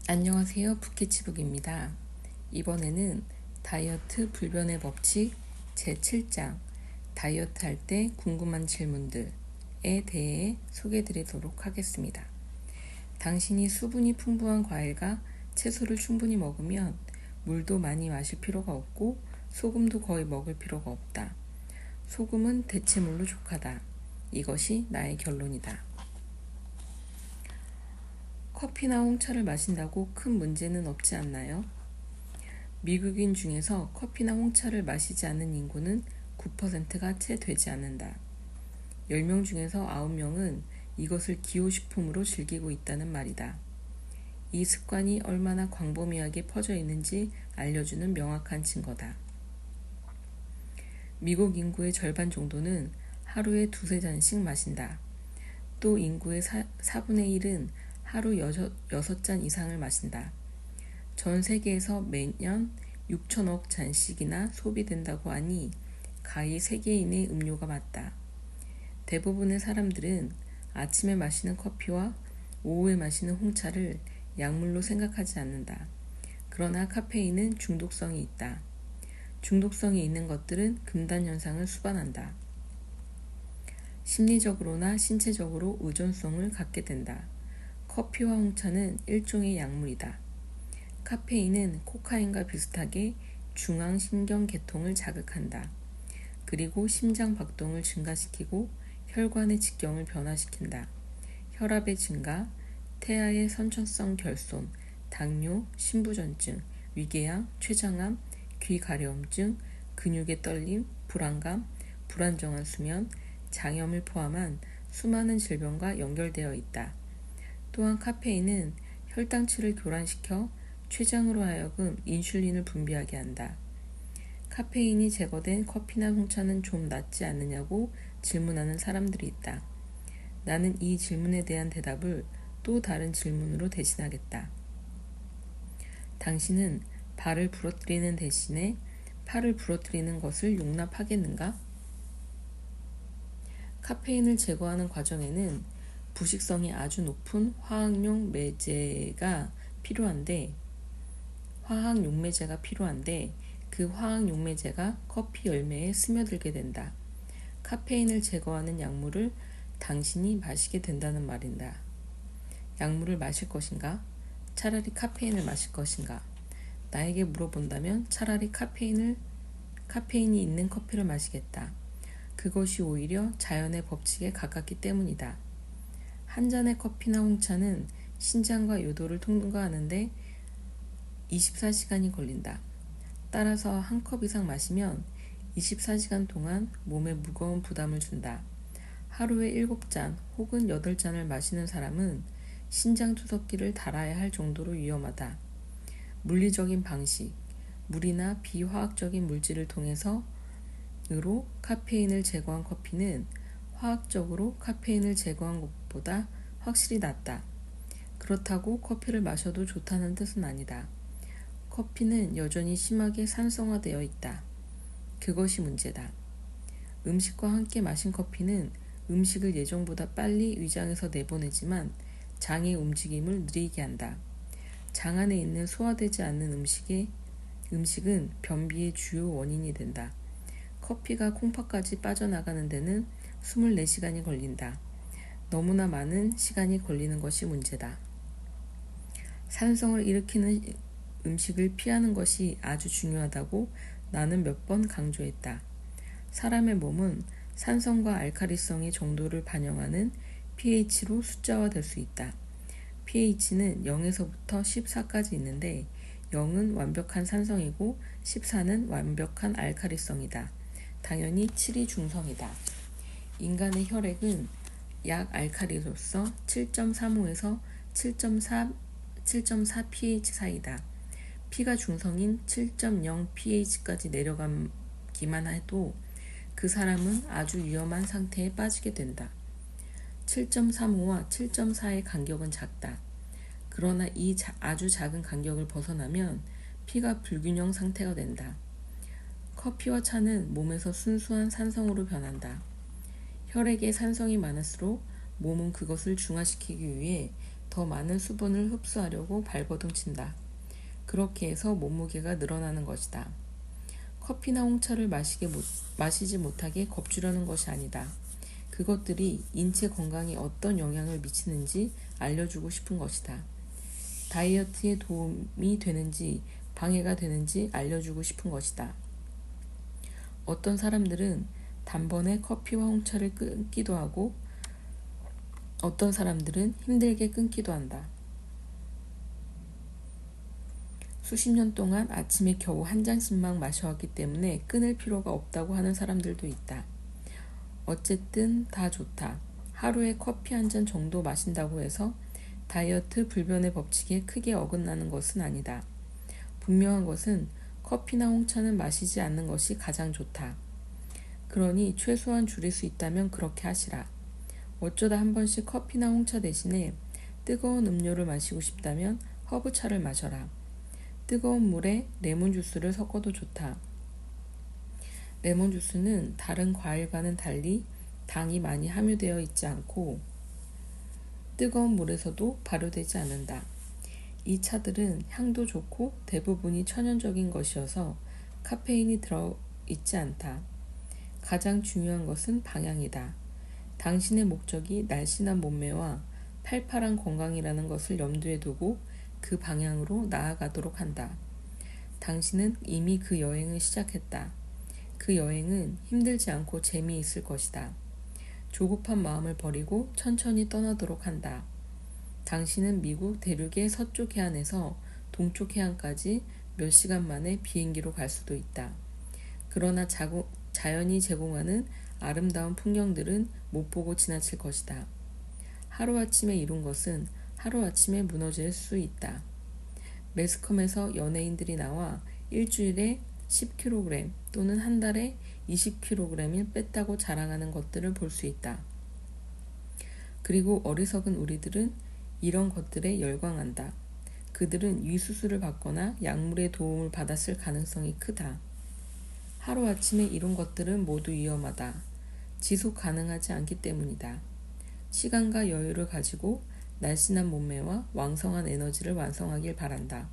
안녕하세요. 붓키치북입니다. 이번에는 다이어트 불변의 법칙 제7장 다이어트 할 때 궁금한 질문들에 대해 소개해드리도록 하겠습니다. 당신이 수분이 풍부한 과일과 채소를 충분히 먹으면 물도 많이 마실 필요가 없고 소금도 거의 먹을 필요가 없다. 소금은 대체물로 족하다. 이것이 나의 결론이다. 커피나 홍차를 마신다고 큰 문제는 없지 않나요? 미국인 중에서 커피나 홍차를 마시지 않는 인구는 9%가 채 되지 않는다. 10명 중에서 9명은 이것을 기호식품으로 즐기고 있다는 말이다. 이 습관이 얼마나 광범위하게 퍼져 있는지 알려주는 명확한 증거다. 미국 인구의 절반 정도는 하루에 2~3잔씩 마신다. 또 인구의 4분의 1은 하루 6잔 이상을 마신다. 전 세계에서 매년 6천억 잔씩이나 소비된다고 하니 가히 세계인의 음료가 맞다. 대부분의 사람들은 아침에 마시는 커피와 오후에 마시는 홍차를 약물로 생각하지 않는다. 그러나 카페인은 중독성이 있다. 중독성이 있는 것들은 금단 현상을 수반한다. 심리적으로나 신체적으로 의존성을 갖게 된다. 커피와 홍차는 일종의 약물이다. 카페인은 코카인과 비슷하게 중앙신경계통을 자극한다. 그리고 심장 박동을 증가시키고 혈관의 직경을 변화시킨다. 혈압의 증가, 태아의 선천성 결손, 당뇨, 신부전증, 위궤양, 췌장암, 귀가려움증, 근육의 떨림, 불안감, 불안정한 수면, 장염을 포함한 수많은 질병과 연결되어 있다. 또한 카페인은 혈당치를 교란시켜 췌장으로 하여금 인슐린을 분비하게 한다. 카페인이 제거된 커피나 홍차는 좀 낫지 않느냐고 질문하는 사람들이 있다. 나는 이 질문에 대한 대답을 또 다른 질문으로 대신하겠다. 당신은 발을 부러뜨리는 대신에 팔을 부러뜨리는 것을 용납하겠는가? 카페인을 제거하는 과정에는 부식성이 아주 높은 화학 용매제가 필요한데 그 화학 용매제가 커피 열매에 스며들게 된다. 카페인을 제거하는 약물을 당신이 마시게 된다는 말인다. 약물을 마실 것인가? 차라리 카페인을 마실 것인가? 나에게 물어본다면 차라리 카페인이 있는 커피를 마시겠다. 그것이 오히려 자연의 법칙에 가깝기 때문이다. 한 잔의 커피나 홍차는 신장과 요도를 통과하는데 24시간이 걸린다. 따라서 한 컵 이상 마시면 24시간 동안 몸에 무거운 부담을 준다. 하루에 7잔 혹은 8잔을 마시는 사람은 신장투석기를 달아야 할 정도로 위험하다. 물리적인 방식, 물이나 비화학적인 물질을 통해서로 카페인을 제거한 커피는 화학적으로 카페인을 제거한 것보다 확실히 낫다. 그렇다고 커피를 마셔도 좋다는 뜻은 아니다. 커피는 여전히 심하게 산성화되어 있다. 그것이 문제다. 음식과 함께 마신 커피는 음식을 예정보다 빨리 위장에서 내보내지만 장의 움직임을 느리게 한다. 장 안에 있는 소화되지 않는 음식은 변비의 주요 원인이 된다. 커피가 콩팥까지 빠져나가는 데는 24시간이 걸린다. 너무나 많은 시간이 걸리는 것이 문제다. 산성을 일으키는 음식을 피하는 것이 아주 중요하다고 나는 몇 번 강조했다. 사람의 몸은 산성과 알칼리성의 정도를 반영하는 pH로 숫자화될 수 있다. pH는 0에서부터 14까지 있는데 0은 완벽한 산성이고 14는 완벽한 알칼리성이다. 당연히 7이 중성이다. 인간의 혈액은 약 알칼리로서 7.35에서 7.4 pH 사이다. 피가 중성인 7.0 pH까지 내려가기만 해도 그 사람은 아주 위험한 상태에 빠지게 된다. 7.35와 7.4의 간격은 작다. 그러나 이 아주 작은 간격을 벗어나면 피가 불균형 상태가 된다. 커피와 차는 몸에서 순수한 산성으로 변한다. 혈액에 산성이 많을수록 몸은 그것을 중화시키기 위해 더 많은 수분을 흡수하려고 발버둥친다. 그렇게 해서 몸무게가 늘어나는 것이다. 커피나 홍차를 마시지 못하게 겁주려는 것이 아니다. 그것들이 인체 건강에 어떤 영향을 미치는지 알려주고 싶은 것이다. 다이어트에 도움이 되는지 방해가 되는지 알려주고 싶은 것이다. 어떤 사람들은 단번에 커피와 홍차를 끊기도 하고 어떤 사람들은 힘들게 끊기도 한다. 수십 년 동안 아침에 겨우 한 잔씩만 마셔왔기 때문에 끊을 필요가 없다고 하는 사람들도 있다. 어쨌든 다 좋다. 하루에 커피 한 잔 정도 마신다고 해서 다이어트 불변의 법칙에 크게 어긋나는 것은 아니다. 분명한 것은 커피나 홍차는 마시지 않는 것이 가장 좋다. 그러니 최소한 줄일 수 있다면 그렇게 하시라. 어쩌다 한 번씩 커피나 홍차 대신에 뜨거운 음료를 마시고 싶다면 허브차를 마셔라. 뜨거운 물에 레몬 주스를 섞어도 좋다. 레몬 주스는 다른 과일과는 달리 당이 많이 함유되어 있지 않고 뜨거운 물에서도 발효되지 않는다. 이 차들은 향도 좋고 대부분이 천연적인 것이어서 카페인이 들어있지 않다. 가장 중요한 것은 방향이다. 당신의 목적이 날씬한 몸매와 팔팔한 건강이라는 것을 염두에 두고 그 방향으로 나아가도록 한다. 당신은 이미 그 여행을 시작했다. 그 여행은 힘들지 않고 재미있을 것이다. 조급한 마음을 버리고 천천히 떠나도록 한다. 당신은 미국 대륙의 서쪽 해안에서 동쪽 해안까지 몇 시간 만에 비행기로 갈 수도 있다. 그러나 자연이 제공하는 아름다운 풍경들은 못 보고 지나칠 것이다. 하루아침에 이룬 것은 하루아침에 무너질 수 있다. 매스컴에서 연예인들이 나와 일주일에 10kg 또는 한 달에 20kg을 뺐다고 자랑하는 것들을 볼 수 있다. 그리고 어리석은 우리들은 이런 것들에 열광한다. 그들은 위수술을 받거나 약물의 도움을 받았을 가능성이 크다. 하루아침에 이룬 것들은 모두 위험하다. 지속 가능하지 않기 때문이다. 시간과 여유를 가지고 날씬한 몸매와 왕성한 에너지를 완성하길 바란다.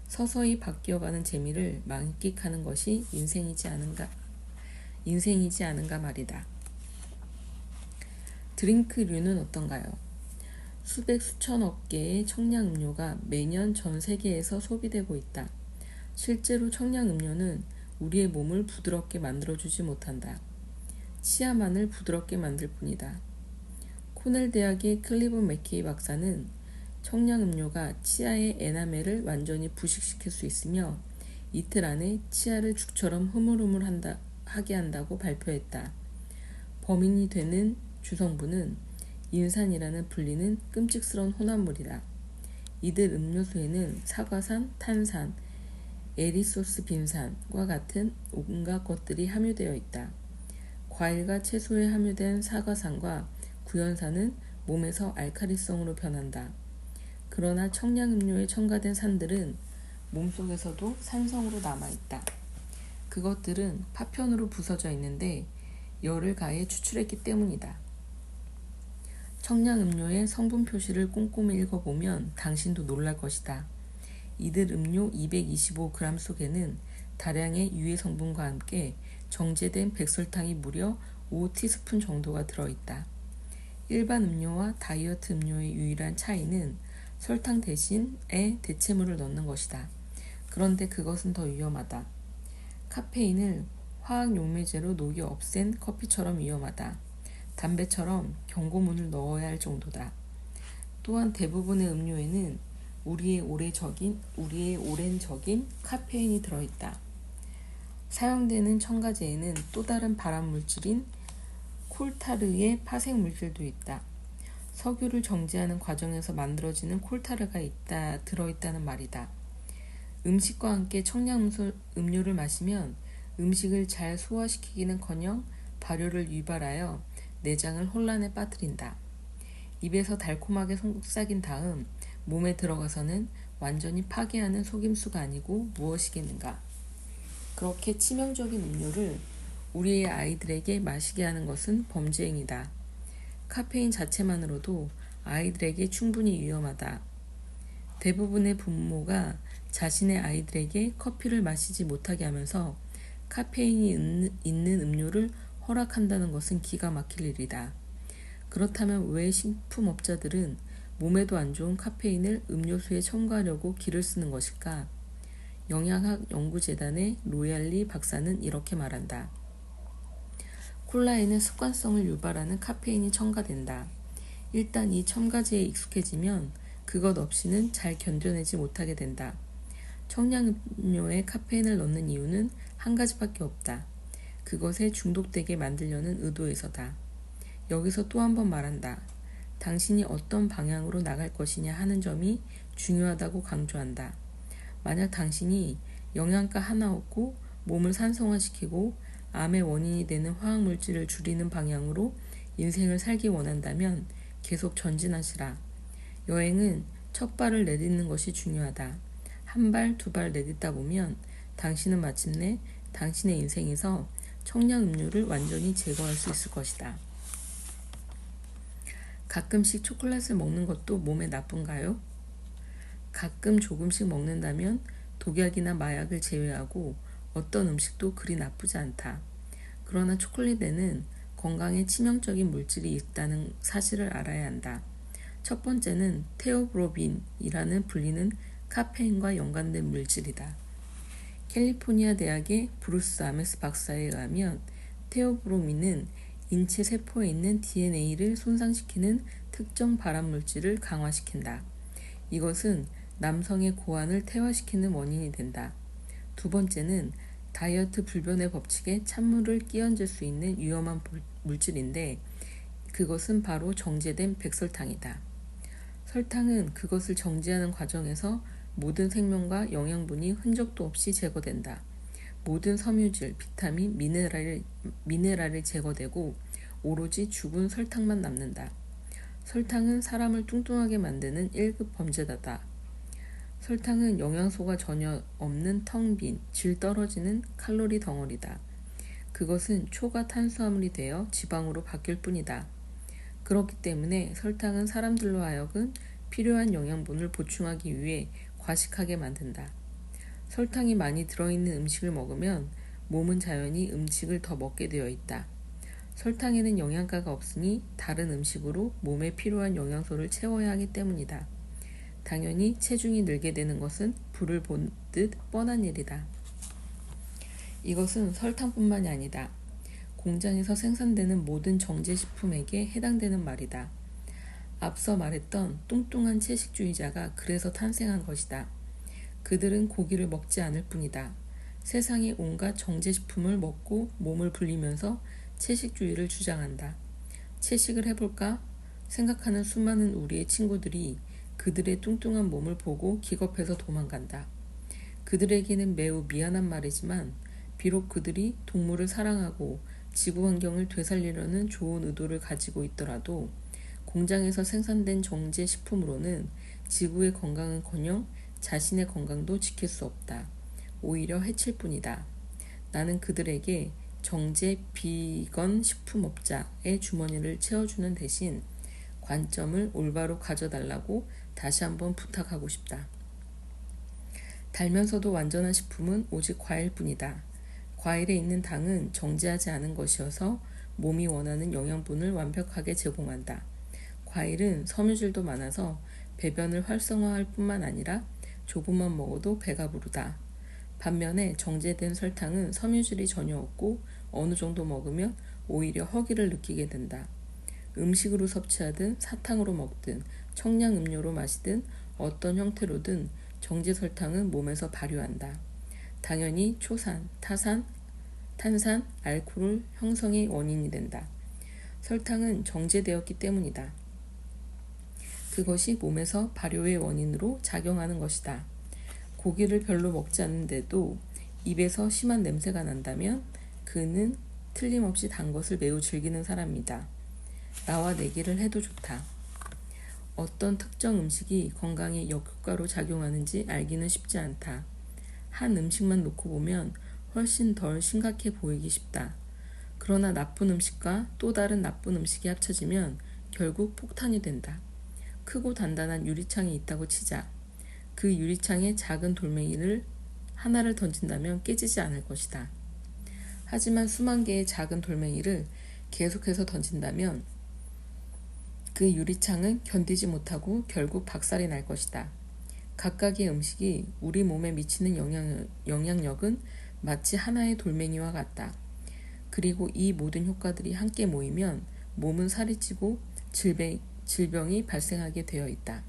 서서히 바뀌어가는 재미를 만끽하는 것이 인생이지 않은가 말이다. 드링크류는 어떤가요? 수백 수천억 개의 청량음료가 매년 전 세계에서 소비되고 있다. 실제로 청량음료는 우리의 몸을 부드럽게 만들어주지 못한다. 치아만을 부드럽게 만들 뿐이다. 코넬 대학의 클리본 맥케이 박사는 청량음료가 치아의 에나멜을 완전히 부식시킬 수 있으며 이틀 안에 치아를 죽처럼 흐물흐물하게 한다고 발표했다. 범인이 되는 주성분은 인산이라는 불리는 끔찍스러운 혼합물이다. 이들 음료수에는 사과산, 탄산, 에리소스 빈산과 같은 온갖 것들이 함유되어 있다. 과일과 채소에 함유된 사과산과 구연산은 몸에서 알칼리성으로 변한다. 그러나 청량음료에 첨가된 산들은 몸속에서도 산성으로 남아있다. 그것들은 파편으로 부서져 있는데 열을 가해 추출했기 때문이다. 청량음료의 성분 표시를 꼼꼼히 읽어보면 당신도 놀랄 것이다. 이들 음료 225g 속에는 다량의 유해 성분과 함께 정제된 백설탕이 무려 5티스푼 정도가 들어있다. 일반 음료와 다이어트 음료의 유일한 차이는 설탕 대신에 대체물을 넣는 것이다. 그런데 그것은 더 위험하다. 카페인을 화학 용매제로 녹여 없앤 커피처럼 위험하다. 담배처럼 경고문을 넣어야 할 정도다. 또한 대부분의 음료에는 우리의 오랜 적인 카페인이 들어있다. 사용되는 첨가제에는 또 다른 발암물질인 콜타르의 파생물질도 있다. 석유를 정제하는 과정에서 만들어지는 콜타르가 들어있다는 말이다. 음식과 함께 청량음료를 마시면 음식을 잘 소화시키기는커녕 발효를 유발하여 내장을 혼란에 빠뜨린다. 입에서 달콤하게 속삭인 다음 몸에 들어가서는 완전히 파괴하는 속임수가 아니고 무엇이겠는가. 그렇게 치명적인 음료를 우리의 아이들에게 마시게 하는 것은 범죄행위다. 카페인 자체만으로도 아이들에게 충분히 위험하다. 대부분의 부모가 자신의 아이들에게 커피를 마시지 못하게 하면서 카페인이 있는 음료를 허락한다는 것은 기가 막힐 일이다. 그렇다면 왜 식품업자들은 몸에도 안 좋은 카페인을 음료수에 첨가하려고 기를 쓰는 것일까? 영양학 연구재단의 로얄리 박사는 이렇게 말한다. 콜라에는 습관성을 유발하는 카페인이 첨가된다. 일단 이 첨가제에 익숙해지면 그것 없이는 잘 견뎌내지 못하게 된다. 청량음료에 카페인을 넣는 이유는 한 가지밖에 없다. 그것에 중독되게 만들려는 의도에서다. 여기서 또 한 번 말한다. 당신이 어떤 방향으로 나갈 것이냐 하는 점이 중요하다고 강조한다. 만약 당신이 영양가 하나 얻고 몸을 산성화시키고 암의 원인이 되는 화학물질을 줄이는 방향으로 인생을 살기 원한다면 계속 전진하시라. 여행은 첫 발을 내딛는 것이 중요하다. 한 발, 두 발 내딛다 보면 당신은 마침내 당신의 인생에서 청량음료를 완전히 제거할 수 있을 것이다. 가끔씩 초콜릿을 먹는 것도 몸에 나쁜가요? 가끔 조금씩 먹는다면 독약이나 마약을 제외하고 어떤 음식도 그리 나쁘지 않다. 그러나 초콜릿에는 건강에 치명적인 물질이 있다는 사실을 알아야 한다. 첫 번째는 테오브로민이라는 불리는 카페인과 연관된 물질이다. 캘리포니아 대학의 브루스 아메스 박사에 의하면 테오브로민은 인체 세포에 있는 DNA를 손상시키는 특정 발암물질을 강화시킨다. 이것은 남성의 고환을 퇴화시키는 원인이 된다. 두 번째는 다이어트 불변의 법칙에 찬물을 끼얹을 수 있는 위험한 물질인데 그것은 바로 정제된 백설탕이다. 설탕은 그것을 정제하는 과정에서 모든 생명과 영양분이 흔적도 없이 제거된다. 모든 섬유질, 비타민, 미네랄이 제거되고 오로지 죽은 설탕만 남는다. 설탕은 사람을 뚱뚱하게 만드는 1급 범죄자다. 설탕은 영양소가 전혀 없는 텅 빈, 질 떨어지는 칼로리 덩어리다. 그것은 초가 탄수화물이 되어 지방으로 바뀔 뿐이다. 그렇기 때문에 설탕은 사람들로 하여금 필요한 영양분을 보충하기 위해 과식하게 만든다. 설탕이 많이 들어있는 음식을 먹으면 몸은 자연히 음식을 더 먹게 되어 있다. 설탕에는 영양가가 없으니 다른 음식으로 몸에 필요한 영양소를 채워야 하기 때문이다. 당연히 체중이 늘게 되는 것은 불을 보듯 뻔한 일이다. 이것은 설탕뿐만이 아니다. 공장에서 생산되는 모든 정제식품에게 해당되는 말이다. 앞서 말했던 뚱뚱한 채식주의자가 그래서 탄생한 것이다. 그들은 고기를 먹지 않을 뿐이다. 세상의 온갖 정제식품을 먹고 몸을 불리면서 채식주의를 주장한다. 채식을 해볼까? 생각하는 수많은 우리의 친구들이 그들의 뚱뚱한 몸을 보고 기겁해서 도망간다. 그들에게는 매우 미안한 말이지만 비록 그들이 동물을 사랑하고 지구 환경을 되살리려는 좋은 의도를 가지고 있더라도 공장에서 생산된 정제 식품으로는 지구의 건강은커녕 자신의 건강도 지킬 수 없다. 오히려 해칠 뿐이다. 나는 그들에게 정제 비건 식품업자의 주머니를 채워주는 대신 관점을 올바로 가져달라고 다시 한번 부탁하고 싶다. 달면서도 완전한 식품은 오직 과일뿐이다. 과일에 있는 당은 정제하지 않은 것이어서 몸이 원하는 영양분을 완벽하게 제공한다. 과일은 섬유질도 많아서 배변을 활성화할 뿐만 아니라 조금만 먹어도 배가 부르다. 반면에 정제된 설탕은 섬유질이 전혀 없고 어느 정도 먹으면 오히려 허기를 느끼게 된다. 음식으로 섭취하든 사탕으로 먹든 청량음료로 마시든 어떤 형태로든 정제설탕은 몸에서 발효한다. 당연히 초산, 타산, 탄산, 알코올 형성의 원인이 된다. 설탕은 정제되었기 때문이다. 그것이 몸에서 발효의 원인으로 작용하는 것이다. 고기를 별로 먹지 않는데도 입에서 심한 냄새가 난다면 그는 틀림없이 단 것을 매우 즐기는 사람이다. 나와 내기를 해도 좋다. 어떤 특정 음식이 건강에 역효과로 작용하는지 알기는 쉽지 않다. 한 음식만 놓고 보면 훨씬 덜 심각해 보이기 쉽다. 그러나 나쁜 음식과 또 다른 나쁜 음식이 합쳐지면 결국 폭탄이 된다. 크고 단단한 유리창이 있다고 치자. 그 유리창에 작은 돌멩이를 하나를 던진다면 깨지지 않을 것이다. 하지만 수만 개의 작은 돌멩이를 계속해서 던진다면 그 유리창은 견디지 못하고 결국 박살이 날 것이다. 각각의 음식이 우리 몸에 미치는 영향력은 마치 하나의 돌멩이와 같다. 그리고 이 모든 효과들이 함께 모이면 몸은 살이 찌고 질병이 발생하게 되어 있다.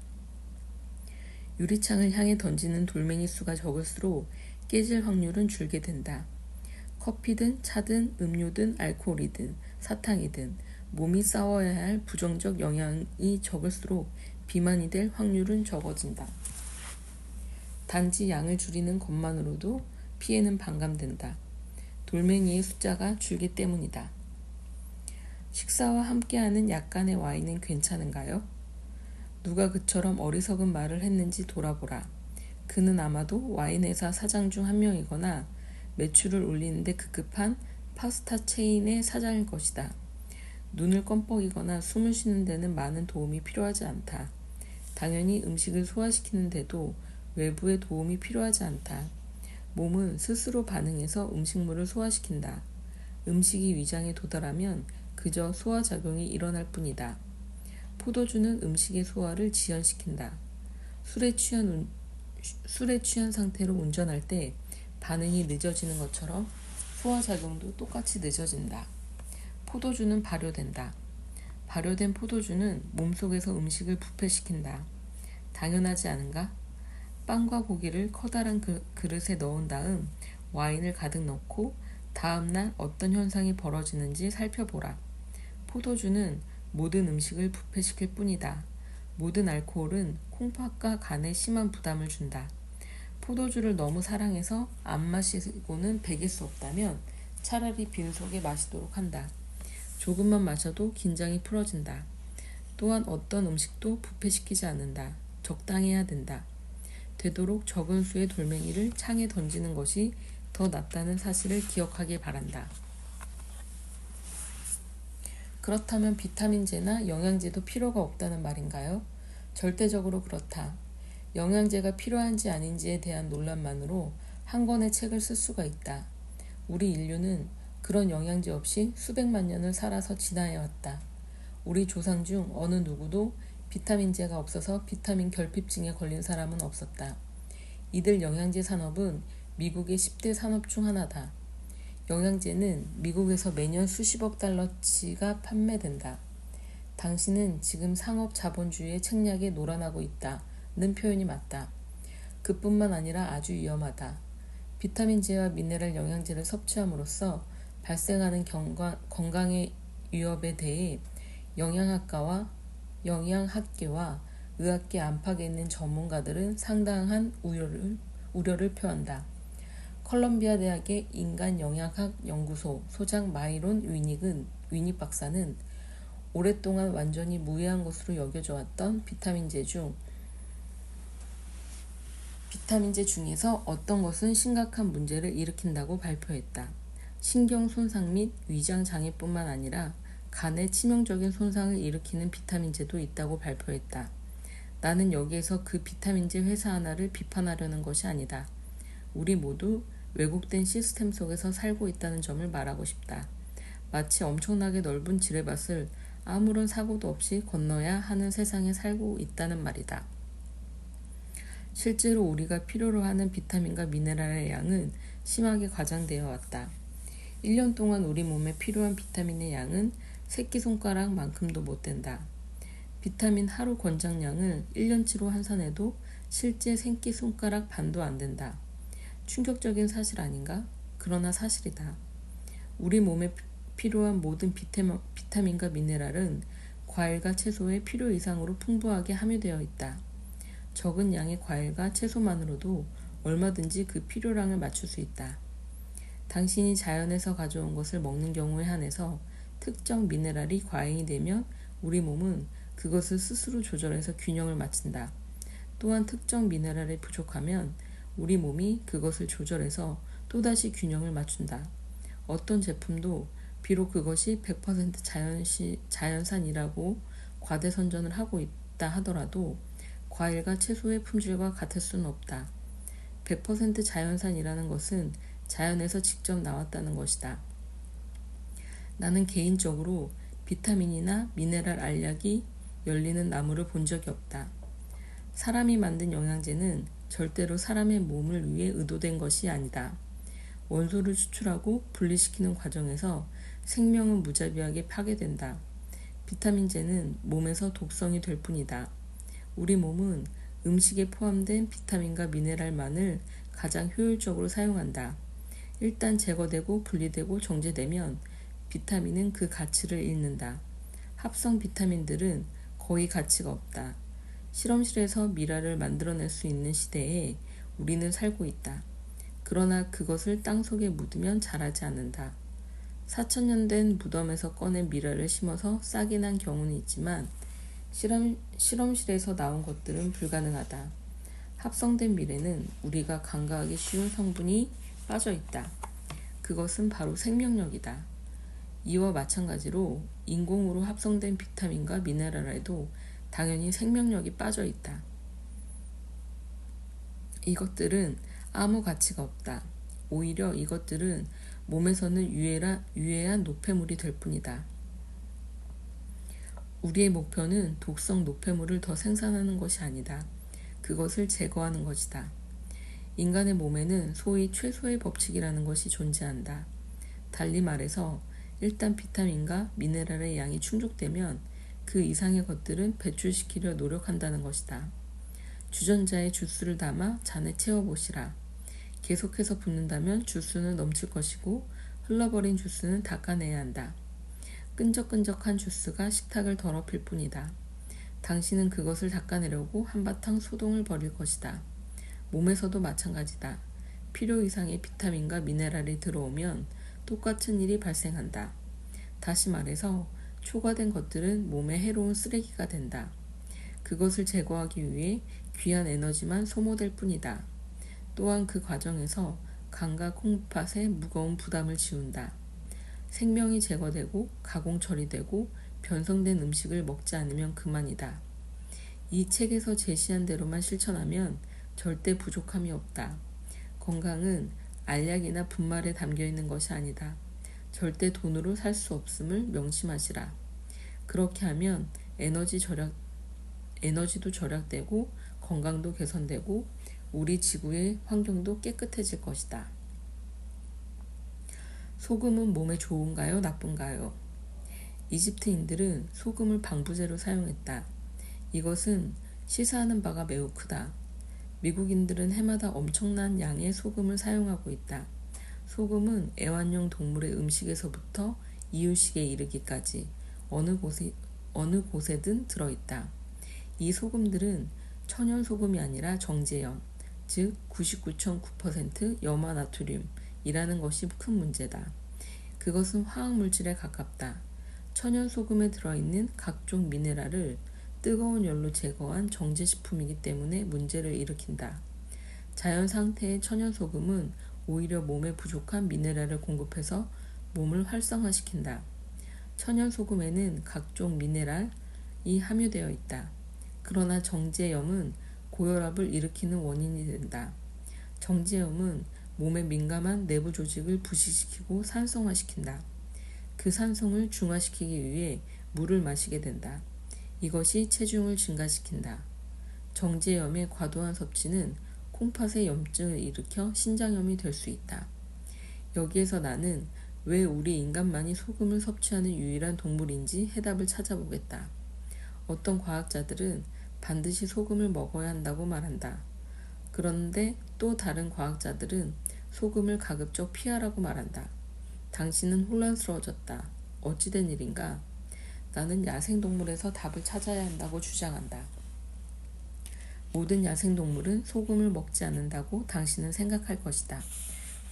유리창을 향해 던지는 돌멩이 수가 적을수록 깨질 확률은 줄게 된다. 커피든 차든 음료든 알코올이든 사탕이든 몸이 싸워야 할 부정적 영향이 적을수록 비만이 될 확률은 적어진다. 단지 양을 줄이는 것만으로도 피해는 반감된다. 돌멩이의 숫자가 줄기 때문이다. 식사와 함께하는 약간의 와인은 괜찮은가요? 누가 그처럼 어리석은 말을 했는지 돌아보라. 그는 아마도 와인 회사 사장 중 한 명이거나 매출을 올리는데 급급한 파스타 체인의 사장일 것이다. 눈을 껌뻑이거나 숨을 쉬는 데는 많은 도움이 필요하지 않다. 당연히 음식을 소화시키는 데도 외부의 도움이 필요하지 않다. 몸은 스스로 반응해서 음식물을 소화시킨다. 음식이 위장에 도달하면 그저 소화작용이 일어날 뿐이다. 포도주는 음식의 소화를 지연시킨다. 술에 취한 상태로 운전할 때 반응이 늦어지는 것처럼 소화작용도 똑같이 늦어진다. 포도주는 발효된다. 발효된 포도주는 몸속에서 음식을 부패시킨다. 당연하지 않은가? 빵과 고기를 커다란 그릇에 넣은 다음 와인을 가득 넣고 다음날 어떤 현상이 벌어지는지 살펴보라. 포도주는 모든 음식을 부패시킬 뿐이다. 모든 알코올은 콩팥과 간에 심한 부담을 준다. 포도주를 너무 사랑해서 안 마시고는 배길 수 없다면 차라리 빈속에 마시도록 한다. 조금만 마셔도 긴장이 풀어진다. 또한 어떤 음식도 부패시키지 않는다. 적당해야 된다. 되도록 적은 수의 돌멩이를 창에 던지는 것이 더 낫다는 사실을 기억하길 바란다. 그렇다면 비타민제나 영양제도 필요가 없다는 말인가요? 절대적으로 그렇다. 영양제가 필요한지 아닌지에 대한 논란만으로 한 권의 책을 쓸 수가 있다. 우리 인류는 그런 영양제 없이 수백만 년을 살아서 지나해왔다. 우리 조상 중 어느 누구도 비타민제가 없어서 비타민 결핍증에 걸린 사람은 없었다. 이들 영양제 산업은 미국의 10대 산업 중 하나다. 영양제는 미국에서 매년 수십억 달러치가 판매된다. 당신은 지금 상업 자본주의의 책략에 놀아나고 있다는 표현이 맞다. 그뿐만 아니라 아주 위험하다. 비타민제와 미네랄 영양제를 섭취함으로써 발생하는 건강의 위협에 대해 영양학계와 의학계 안팎에 있는 전문가들은 상당한 우려를 표한다. 컬럼비아 대학의 인간영양학 연구소 소장 마이론 위닉 박사는 오랫동안 완전히 무해한 것으로 여겨져 왔던 비타민제 중에서 어떤 것은 심각한 문제를 일으킨다고 발표했다. 신경 손상 및 위장 장애뿐만 아니라 간에 치명적인 손상을 일으키는 비타민제도 있다고 발표했다. 나는 여기에서 그 비타민제 회사 하나를 비판하려는 것이 아니다. 우리 모두 왜곡된 시스템 속에서 살고 있다는 점을 말하고 싶다. 마치 엄청나게 넓은 지뢰밭을 아무런 사고도 없이 건너야 하는 세상에 살고 있다는 말이다. 실제로 우리가 필요로 하는 비타민과 미네랄의 양은 심하게 과장되어 왔다. 1년 동안 우리 몸에 필요한 비타민의 양은 새끼손가락만큼도 못 된다. 비타민 하루 권장량을 1년치로 환산해도 실제 새끼손가락 반도 안 된다. 충격적인 사실 아닌가? 그러나 사실이다. 우리 몸에 필요한 모든 비타민과 미네랄은 과일과 채소에 필요 이상으로 풍부하게 함유되어 있다. 적은 양의 과일과 채소만으로도 얼마든지 그 필요량을 맞출 수 있다. 당신이 자연에서 가져온 것을 먹는 경우에 한해서 특정 미네랄이 과잉이 되면 우리 몸은 그것을 스스로 조절해서 균형을 맞춘다. 또한 특정 미네랄이 부족하면 우리 몸이 그것을 조절해서 또다시 균형을 맞춘다. 어떤 제품도 비록 그것이 100% 자연산이라고 과대선전을 하고 같다 하더라도 과일과 채소의 품질과 같을 수는 없다. 100% 자연산이라는 것은 자연에서 직접 나왔다는 것이다. 나는 개인적으로 비타민이나 미네랄 알약이 열리는 나무를 본 적이 없다. 사람이 만든 영양제는 절대로 사람의 몸을 위해 의도된 것이 아니다. 원소를 추출하고 분리시키는 과정에서 생명은 무자비하게 파괴된다. 비타민제는 몸에서 독성이 될 뿐이다. 우리 몸은 음식에 포함된 비타민과 미네랄만을 가장 효율적으로 사용한다. 일단 제거되고 분리되고 정제되면 비타민은 그 가치를 잃는다. 합성 비타민들은 거의 가치가 없다. 실험실에서 미라를 만들어낼 수 있는 시대에 우리는 살고 있다. 그러나 그것을 땅속에 묻으면 자라지 않는다. 4,000년 된 무덤에서 꺼낸 미라를 심어서 싹이 난 경우는 있지만 실험실에서 나온 것들은 불가능하다. 합성된 미래는 우리가 간과하기 쉬운 성분이 빠져 있다. 그것은 바로 생명력이다. 이와 마찬가지로 인공으로 합성된 비타민과 미네랄에도 당연히 생명력이 빠져 있다. 이것들은 아무 가치가 없다. 오히려 이것들은 몸에서는 유해한 노폐물이 될 뿐이다. 우리의 목표는 독성 노폐물을 더 생산하는 것이 아니다. 그것을 제거하는 것이다. 인간의 몸에는 소위 최소의 법칙이라는 것이 존재한다. 달리 말해서 일단 비타민과 미네랄의 양이 충족되면 그 이상의 것들은 배출시키려 노력한다는 것이다. 주전자에 주스를 담아 잔에 채워보시라. 계속해서 붓는다면 주스는 넘칠 것이고 흘러버린 주스는 닦아내야 한다. 끈적끈적한 주스가 식탁을 더럽힐 뿐이다. 당신은 그것을 닦아내려고 한바탕 소동을 벌일 것이다. 몸에서도 마찬가지다. 필요 이상의 비타민과 미네랄이 들어오면 똑같은 일이 발생한다. 다시 말해서 초과된 것들은 몸에 해로운 쓰레기가 된다. 그것을 제거하기 위해 귀한 에너지만 소모될 뿐이다. 또한 그 과정에서 간과 콩팥에 무거운 부담을 지운다. 생명이 제거되고 가공 처리되고 변성된 음식을 먹지 않으면 그만이다. 이 책에서 제시한 대로만 실천하면 절대 부족함이 없다. 건강은 알약이나 분말에 담겨 있는 것이 아니다. 절대 돈으로 살 수 없음을 명심하시라. 그렇게 하면 에너지도 절약되고 건강도 개선되고 우리 지구의 환경도 깨끗해질 것이다. 소금은 몸에 좋은가요? 나쁜가요? 이집트인들은 소금을 방부제로 사용했다. 이것은 시사하는 바가 매우 크다. 미국인들은 해마다 엄청난 양의 소금을 사용하고 있다. 소금은 애완용 동물의 음식에서부터 이유식에 이르기까지 어느 곳에든 들어있다. 이 소금들은 천연 소금이 아니라 정제염, 즉 99.9% 염화나트륨이라는 것이 큰 문제다. 그것은 화학물질에 가깝다. 천연 소금에 들어있는 각종 미네랄을 뜨거운 열로 제거한 정제식품이기 때문에 문제를 일으킨다. 자연 상태의 천연 소금은 오히려 몸에 부족한 미네랄을 공급해서 몸을 활성화시킨다. 천연 소금에는 각종 미네랄이 함유되어 있다. 그러나 정제염은 고혈압을 일으키는 원인이 된다. 정제염은 몸의 민감한 내부 조직을 부식시키고 산성화시킨다. 그 산성을 중화시키기 위해 물을 마시게 된다. 이것이 체중을 증가시킨다. 정제염의 과도한 섭취는 콩팥에 염증을 일으켜 신장염이 될 수 있다. 여기에서 나는 왜 우리 인간만이 소금을 섭취하는 유일한 동물인지 해답을 찾아보겠다. 어떤 과학자들은 반드시 소금을 먹어야 한다고 말한다. 그런데 또 다른 과학자들은 소금을 가급적 피하라고 말한다. 당신은 혼란스러워졌다. 어찌된 일인가? 나는 야생동물에서 답을 찾아야 한다고 주장한다. 모든 야생동물은 소금을 먹지 않는다고 당신은 생각할 것이다.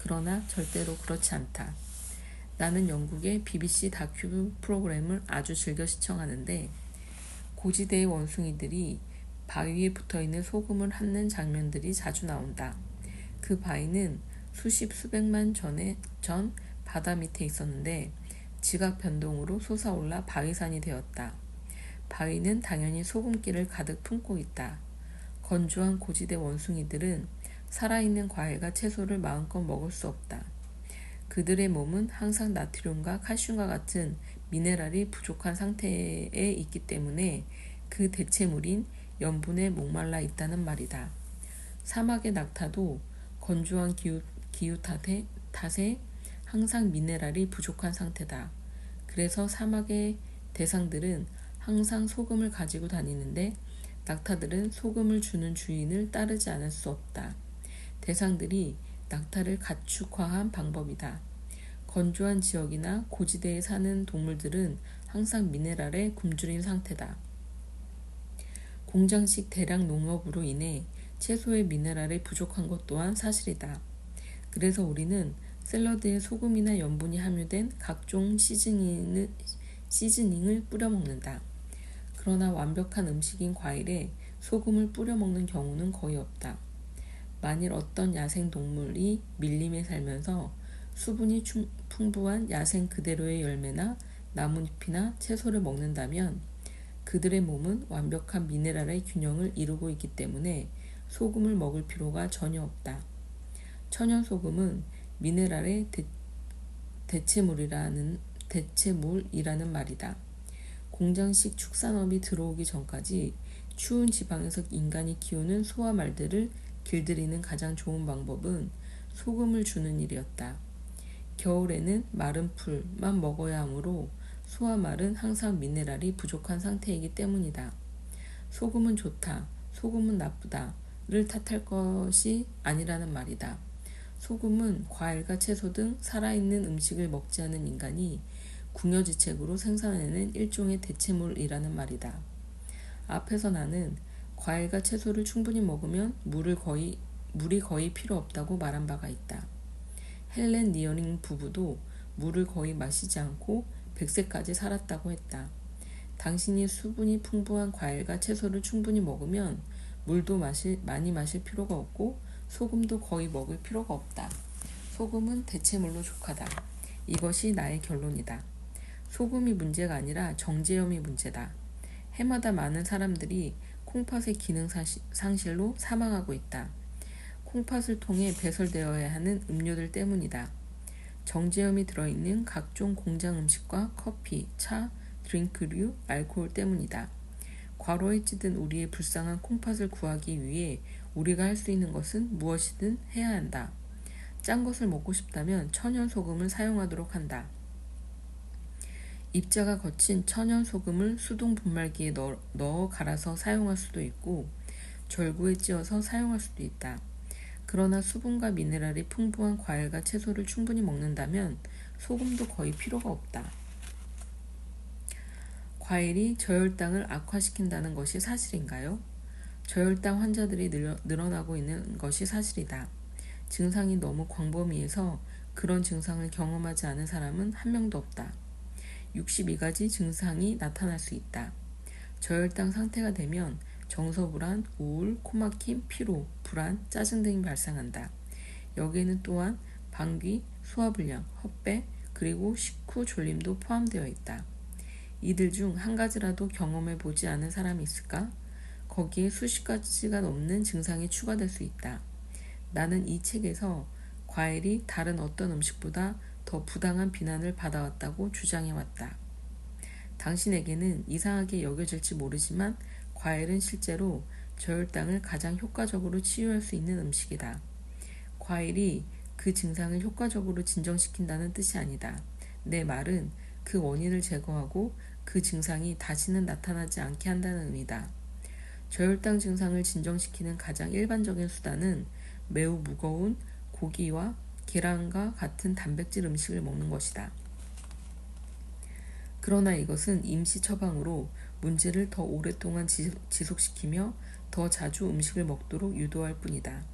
그러나 절대로 그렇지 않다. 나는 영국의 BBC 다큐 프로그램을 아주 즐겨 시청하는데 고지대의 원숭이들이 바위에 붙어있는 소금을 핥는 장면들이 자주 나온다. 그 바위는 수십만 전 바다 밑에 있었는데 지각 변동으로 솟아올라 바위산이 되었다. 바위는 당연히 소금기를 가득 품고 있다. 건조한 고지대 원숭이들은 살아있는 과일과 채소를 마음껏 먹을 수 없다. 그들의 몸은 항상 나트륨과 칼슘과 같은 미네랄이 부족한 상태에 있기 때문에 그 대체물인 염분에 목말라 있다는 말이다. 사막의 낙타도 건조한 기후 탓에 항상 미네랄이 부족한 상태다. 그래서 사막의 대상들은 항상 소금을 가지고 다니는데 낙타들은 소금을 주는 주인을 따르지 않을 수 없다. 대상들이 낙타를 가축화한 방법이다. 건조한 지역이나 고지대에 사는 동물들은 항상 미네랄에 굶주린 상태다. 공장식 대량 농업으로 인해 채소의 미네랄이 부족한 것 또한 사실이다. 그래서 우리는 샐러드에 소금이나 염분이 함유된 각종 시즈닝을 뿌려 먹는다. 그러나 완벽한 음식인 과일에 소금을 뿌려 먹는 경우는 거의 없다. 만일 어떤 야생동물이 밀림에 살면서 수분이 풍부한 야생 그대로의 열매나 나뭇잎이나 채소를 먹는다면 그들의 몸은 완벽한 미네랄의 균형을 이루고 있기 때문에 소금을 먹을 필요가 전혀 없다. 천연소금은 미네랄의 대체물이라는 말이다. 공장식 축산업이 들어오기 전까지 추운 지방에서 인간이 키우는 소화말들을 길들이는 가장 좋은 방법은 소금을 주는 일이었다. 겨울에는 마른 풀만 먹어야 하므로 소화말은 항상 미네랄이 부족한 상태이기 때문이다. 소금은 좋다, 소금은 나쁘다를 탓할 것이 아니라는 말이다. 소금은 과일과 채소 등 살아있는 음식을 먹지 않은 인간이 궁여지책으로 생산해낸 일종의 대체물이라는 말이다. 앞에서 나는 과일과 채소를 충분히 먹으면 물이 거의 필요 없다고 말한 바가 있다. 헬렌 니어링 부부도 물을 거의 마시지 않고 100세까지 살았다고 했다. 당신이 수분이 풍부한 과일과 채소를 충분히 먹으면 물도 많이 마실 필요가 없고 소금도 거의 먹을 필요가 없다. 소금은 대체물로 족하다. 이것이 나의 결론이다. 소금이 문제가 아니라 정제염이 문제다. 해마다 많은 사람들이 콩팥의 기능 상실로 사망하고 있다. 콩팥을 통해 배설되어야 하는 음료들 때문이다. 정제염이 들어있는 각종 공장 음식과 커피, 차, 드링크류, 알코올 때문이다. 과로에 찌든 우리의 불쌍한 콩팥을 구하기 위해 우리가 할 수 있는 것은 무엇이든 해야 한다. 짠 것을 먹고 싶다면 천연 소금을 사용하도록 한다. 입자가 거친 천연 소금을 수동 분말기에 넣어 갈아서 사용할 수도 있고 절구에 찧어서 사용할 수도 있다. 그러나 수분과 미네랄이 풍부한 과일과 채소를 충분히 먹는다면 소금도 거의 필요가 없다. 과일이 저혈당을 악화시킨다는 것이 사실인가요? 저혈당 환자들이 늘어나고 있는 것이 사실이다. 증상이 너무 광범위해서 그런 증상을 경험하지 않은 사람은 한 명도 없다. 62가지 증상이 나타날 수 있다. 저혈당 상태가 되면 정서불안, 우울, 코막힘, 피로, 불안, 짜증 등이 발생한다. 여기에는 또한 방귀, 소화불량, 헛배, 그리고 식후 졸림도 포함되어 있다. 이들 중 한 가지라도 경험해 보지 않은 사람이 있을까? 거기에 수십 가지가 넘는 증상이 추가될 수 있다. 나는 이 책에서 과일이 다른 어떤 음식보다 더 부당한 비난을 받아왔다고 주장해왔다. 당신에게는 이상하게 여겨질지 모르지만 과일은 실제로 저혈당을 가장 효과적으로 치유할 수 있는 음식이다. 과일이 그 증상을 효과적으로 진정시킨다는 뜻이 아니다. 내 말은 그 원인을 제거하고 그 증상이 다시는 나타나지 않게 한다는 의미다. 저혈당 증상을 진정시키는 가장 일반적인 수단은 매우 무거운 고기와 계란과 같은 단백질 음식을 먹는 것이다. 그러나 이것은 임시 처방으로 문제를 더 오랫동안 지속시키며 더 자주 음식을 먹도록 유도할 뿐이다.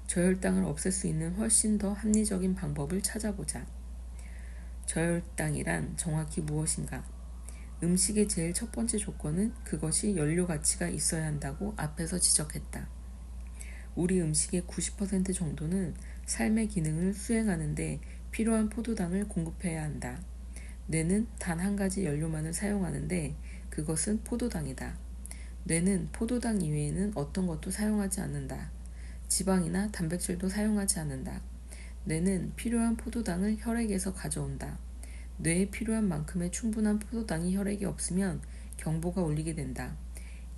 저혈당을 없앨 수 있는 훨씬 더 합리적인 방법을 찾아보자. 저혈당이란 정확히 무엇인가? 음식의 제일 첫 번째 조건은 그것이 연료 가치가 있어야 한다고 앞에서 지적했다. 우리 음식의 90% 정도는 삶의 기능을 수행하는데 필요한 포도당을 공급해야 한다. 뇌는 단 한 가지 연료만을 사용하는데 그것은 포도당이다. 뇌는 포도당 이외에는 어떤 것도 사용하지 않는다. 지방이나 단백질도 사용하지 않는다. 뇌는 필요한 포도당을 혈액에서 가져온다. 뇌에 필요한 만큼의 충분한 포도당이 혈액에 없으면 경보가 울리게 된다.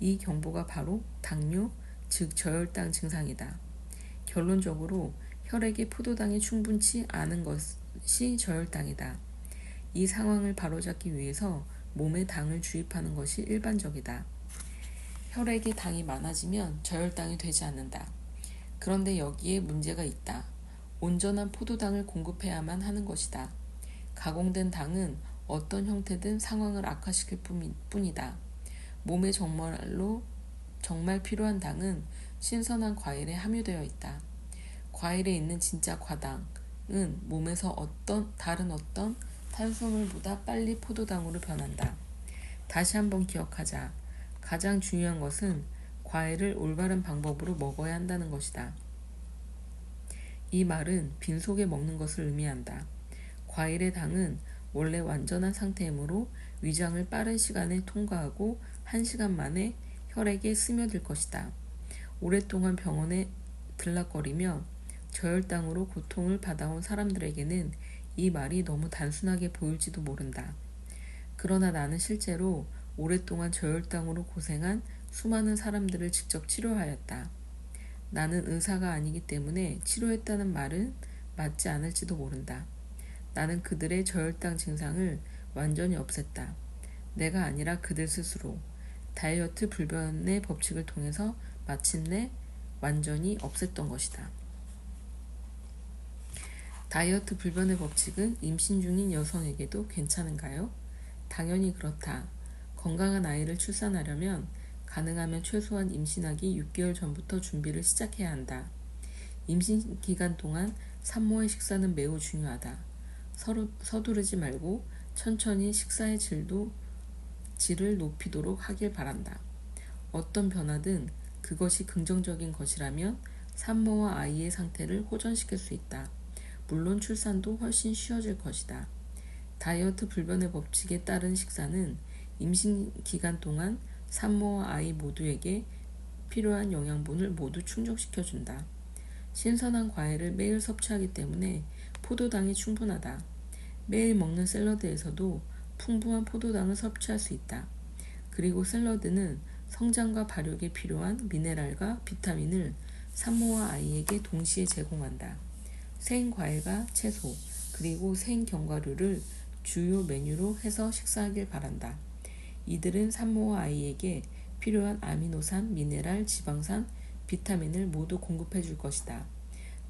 이 경보가 바로 당뇨, 즉 저혈당 증상이다. 결론적으로 혈액에 포도당이 충분치 않은 것이 저혈당이다. 이 상황을 바로잡기 위해서 몸에 당을 주입하는 것이 일반적이다. 혈액에 당이 많아지면 저혈당이 되지 않는다. 그런데 여기에 문제가 있다. 온전한 포도당을 공급해야만 하는 것이다. 가공된 당은 어떤 형태든 상황을 악화시킬 뿐이다. 몸에 정말 필요한 당은 신선한 과일에 함유되어 있다. 과일에 있는 진짜 과당은 몸에서 다른 어떤 탄수화물보다 빨리 포도당으로 변한다. 다시 한번 기억하자. 가장 중요한 것은 과일을 올바른 방법으로 먹어야 한다는 것이다. 이 말은 빈속에 먹는 것을 의미한다. 과일의 당은 원래 완전한 상태이므로 위장을 빠른 시간에 통과하고 1시간 만에 혈액에 스며들 것이다. 오랫동안 병원에 들락거리며 저혈당으로 고통을 받아온 사람들에게는 이 말이 너무 단순하게 보일지도 모른다. 그러나 나는 실제로 오랫동안 저혈당으로 고생한 수많은 사람들을 직접 치료하였다. 나는 의사가 아니기 때문에 치료했다는 말은 맞지 않을지도 모른다. 나는 그들의 저혈당 증상을 완전히 없앴다. 내가 아니라 그들 스스로 다이어트 불변의 법칙을 통해서 마침내 완전히 없앴던 것이다. 다이어트 불변의 법칙은 임신 중인 여성에게도 괜찮은가요? 당연히 그렇다. 건강한 아이를 출산하려면 가능하면 최소한 임신하기 6개월 전부터 준비를 시작해야 한다. 임신 기간 동안 산모의 식사는 매우 중요하다. 서두르지 말고 천천히 식사의 질을 높이도록 하길 바란다. 어떤 변화든 그것이 긍정적인 것이라면 산모와 아이의 상태를 호전시킬 수 있다. 물론 출산도 훨씬 쉬워질 것이다. 다이어트 불변의 법칙에 따른 식사는 임신 기간 동안 산모와 아이 모두에게 필요한 영양분을 모두 충족시켜준다. 신선한 과일을 매일 섭취하기 때문에 포도당이 충분하다. 매일 먹는 샐러드에서도 풍부한 포도당을 섭취할 수 있다. 그리고 샐러드는 성장과 발육에 필요한 미네랄과 비타민을 산모와 아이에게 동시에 제공한다. 생과일과 채소, 그리고 생견과류를 주요 메뉴로 해서 식사하길 바란다. 이들은 산모와 아이에게 필요한 아미노산, 미네랄, 지방산, 비타민을 모두 공급해 줄 것이다.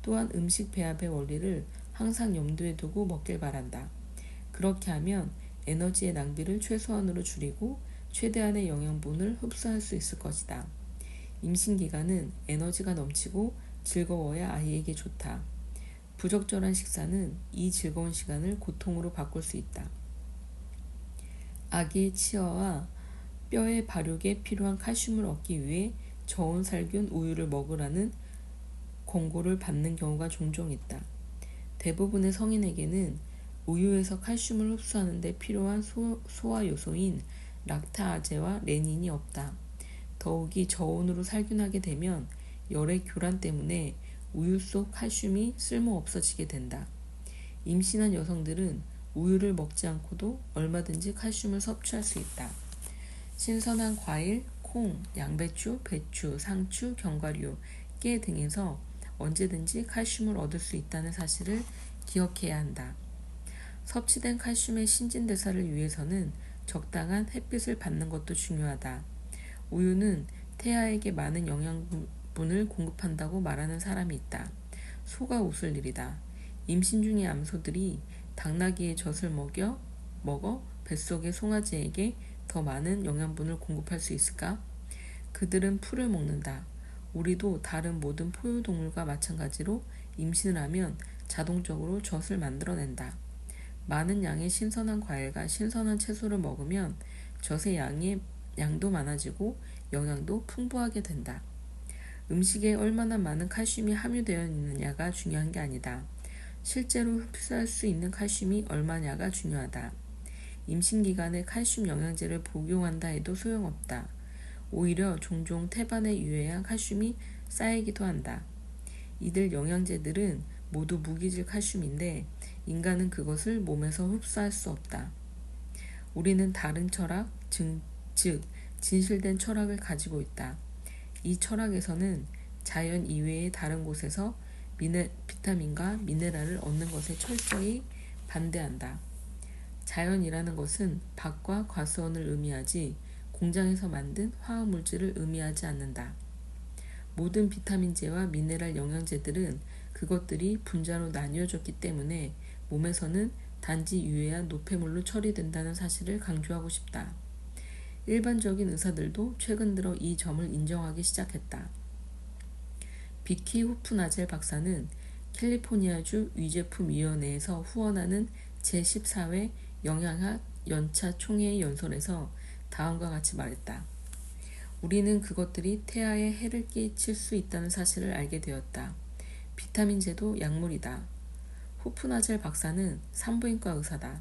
또한 음식 배합의 원리를 항상 염두에 두고 먹길 바란다. 그렇게 하면 에너지의 낭비를 최소한으로 줄이고 최대한의 영양분을 흡수할 수 있을 것이다. 임신 기간은 에너지가 넘치고 즐거워야 아이에게 좋다. 부적절한 식사는 이 즐거운 시간을 고통으로 바꿀 수 있다. 아기의 치아와 뼈의 발육에 필요한 칼슘을 얻기 위해 저온 살균 우유를 먹으라는 권고를 받는 경우가 종종 있다. 대부분의 성인에게는 우유에서 칼슘을 흡수하는 데 필요한 소화 요소인 락타아제와 레닌이 없다. 더욱이 저온으로 살균하게 되면 열의 교란 때문에 우유 속 칼슘이 쓸모 없어지게 된다. 임신한 여성들은 우유를 먹지 않고도 얼마든지 칼슘을 섭취할 수 있다. 신선한 과일, 콩, 양배추, 배추, 상추, 견과류, 깨 등에서 언제든지 칼슘을 얻을 수 있다는 사실을 기억해야 한다. 섭취된 칼슘의 신진대사를 위해서는 적당한 햇빛을 받는 것도 중요하다. 우유는 태아에게 많은 영양분을 공급한다고 말하는 사람이 있다. 소가 웃을 일이다. 임신 중의 암소들이 당나귀의 젖을 먹어 뱃속의 송아지에게 더 많은 영양분을 공급할 수 있을까? 그들은 풀을 먹는다. 우리도 다른 모든 포유동물과 마찬가지로 임신을 하면 자동적으로 젖을 만들어낸다. 많은 양의 신선한 과일과 신선한 채소를 먹으면 젖의 양도 많아지고 영양도 풍부하게 된다. 음식에 얼마나 많은 칼슘이 함유되어 있느냐가 중요한 게 아니다. 실제로 흡수할 수 있는 칼슘이 얼마냐가 중요하다. 임신 기간에 칼슘 영양제를 복용한다 해도 소용없다. 오히려 종종 태반에 유해한 칼슘이 쌓이기도 한다. 이들 영양제들은 모두 무기질 칼슘인데 인간은 그것을 몸에서 흡수할 수 없다. 우리는 다른 철학, 즉 진실된 철학을 가지고 있다. 이 철학에서는 자연 이외의 다른 곳에서 비타민과 미네랄을 얻는 것에 철저히 반대한다. 자연이라는 것은 박과 과수원을 의미하지 공장에서 만든 화학물질을 의미하지 않는다. 모든 비타민제와 미네랄 영양제들은 그것들이 분자로 나뉘어졌기 때문에 몸에서는 단지 유해한 노폐물로 처리된다는 사실을 강조하고 싶다. 일반적인 의사들도 최근 들어 이 점을 인정하기 시작했다. 비키 후프나젤 박사는 캘리포니아주 위제품위원회에서 후원하는 제14회 영양학 연차 총회의 연설에서 다음과 같이 말했다. 우리는 그것들이 태아에 해를 끼칠 수 있다는 사실을 알게 되었다. 비타민제도 약물이다. 후프나젤 박사는 산부인과 의사다.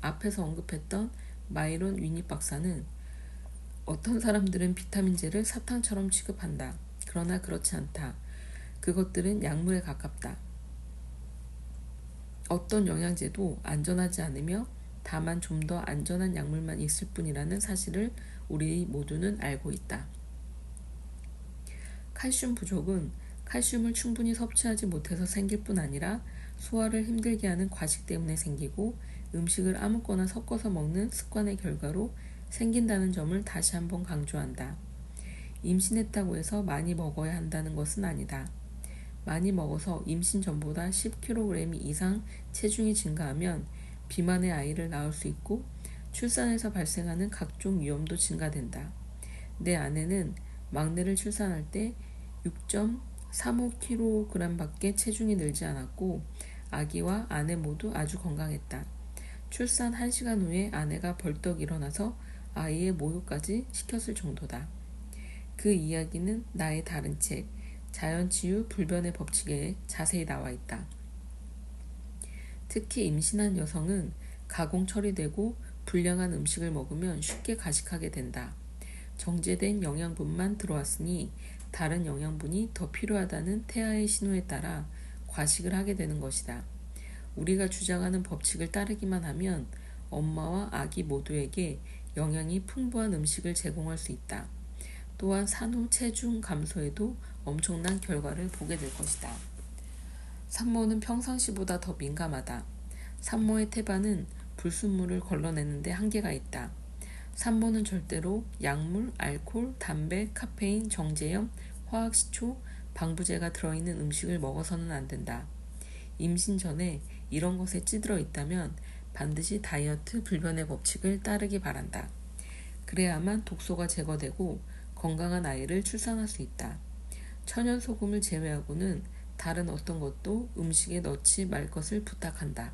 앞에서 언급했던 마이론 위닉 박사는 어떤 사람들은 비타민제를 사탕처럼 취급한다. 그러나 그렇지 않다. 그것들은 약물에 가깝다. 어떤 영양제도 안전하지 않으며 다만 좀 더 안전한 약물만 있을 뿐이라는 사실을 우리 모두는 알고 있다. 칼슘 부족은 칼슘을 충분히 섭취하지 못해서 생길 뿐 아니라 소화를 힘들게 하는 과식 때문에 생기고 음식을 아무거나 섞어서 먹는 습관의 결과로 생긴다는 점을 다시 한번 강조한다. 임신했다고 해서 많이 먹어야 한다는 것은 아니다. 많이 먹어서 임신 전보다 10kg 이상 체중이 증가하면 비만의 아이를 낳을 수 있고 출산에서 발생하는 각종 위험도 증가된다. 내 아내는 막내를 출산할 때 6.35kg밖에 체중이 늘지 않았고 아기와 아내 모두 아주 건강했다. 출산 1시간 후에 아내가 벌떡 일어나서 아이의 목욕까지 시켰을 정도다. 그 이야기는 나의 다른 책 자연치유 불변의 법칙에 자세히 나와 있다. 특히 임신한 여성은 가공 처리되고 불량한 음식을 먹으면 쉽게 가식하게 된다. 정제된 영양분만 들어왔으니 다른 영양분이 더 필요하다는 태아의 신호에 따라 과식을 하게 되는 것이다. 우리가 주장하는 법칙을 따르기만 하면 엄마와 아기 모두에게 영양이 풍부한 음식을 제공할 수 있다. 또한 산후 체중 감소에도 엄청난 결과를 보게 될 것이다. 산모는 평상시보다 더 민감하다. 산모의 태반은 불순물을 걸러내는데 한계가 있다. 산모는 절대로 약물, 알코올, 담배, 카페인, 정제염, 화학식초, 방부제가 들어있는 음식을 먹어서는 안 된다. 임신 전에 이런 것에 찌들어 있다면 반드시 다이어트 불변의 법칙을 따르기 바란다. 그래야만 독소가 제거되고 건강한 아이를 출산할 수 있다. 천연소금을 제외하고는 다른 어떤 것도 음식에 넣지 말 것을 부탁한다.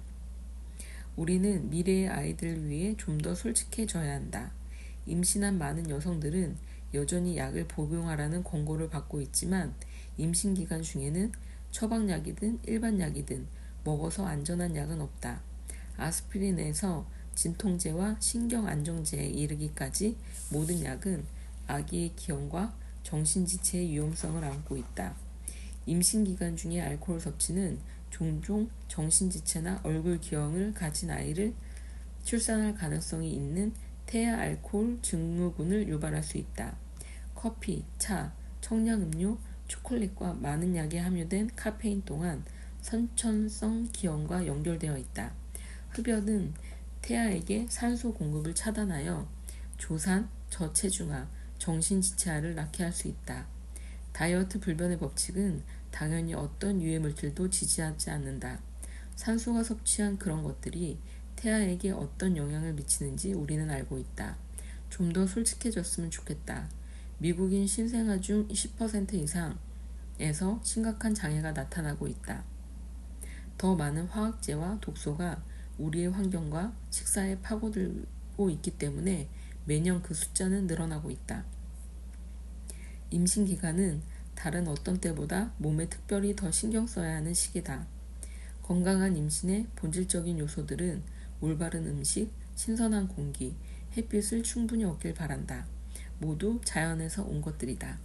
우리는 미래의 아이들을 위해 좀 더 솔직해져야 한다. 임신한 많은 여성들은 여전히 약을 복용하라는 권고를 받고 있지만 임신 기간 중에는 처방약이든 일반 약이든 먹어서 안전한 약은 없다. 아스피린에서 진통제와 신경안정제에 이르기까지 모든 약은 아기의 기형과 정신지체의 위험성을 안고 있다. 임신 기간 중의 알코올 섭취는 종종 정신지체나 얼굴 기형을 가진 아이를 출산할 가능성이 있는 태아 알코올 증후군을 유발할 수 있다. 커피, 차, 청량음료, 초콜릿과 많은 약에 함유된 카페인 또한 선천성 기형과 연결되어 있다. 흡연은 태아에게 산소 공급을 차단하여 조산, 저체중아, 정신지체아를 낳게 할 수 있다. 다이어트 불변의 법칙은 당연히 어떤 유해 물질도 지지하지 않는다. 산소가 섭취한 그런 것들이 태아에게 어떤 영향을 미치는지 우리는 알고 있다. 좀 더 솔직해졌으면 좋겠다. 미국인 신생아 중 10% 이상에서 심각한 장애가 나타나고 있다. 더 많은 화학제와 독소가 우리의 환경과 식사에 파고들고 있기 때문에 매년 그 숫자는 늘어나고 있다. 임신 기간은 다른 어떤 때보다 몸에 특별히 더 신경 써야 하는 시기다. 건강한 임신의 본질적인 요소들은 올바른 음식, 신선한 공기, 햇빛을 충분히 얻길 바란다. 모두 자연에서 온 것들이다.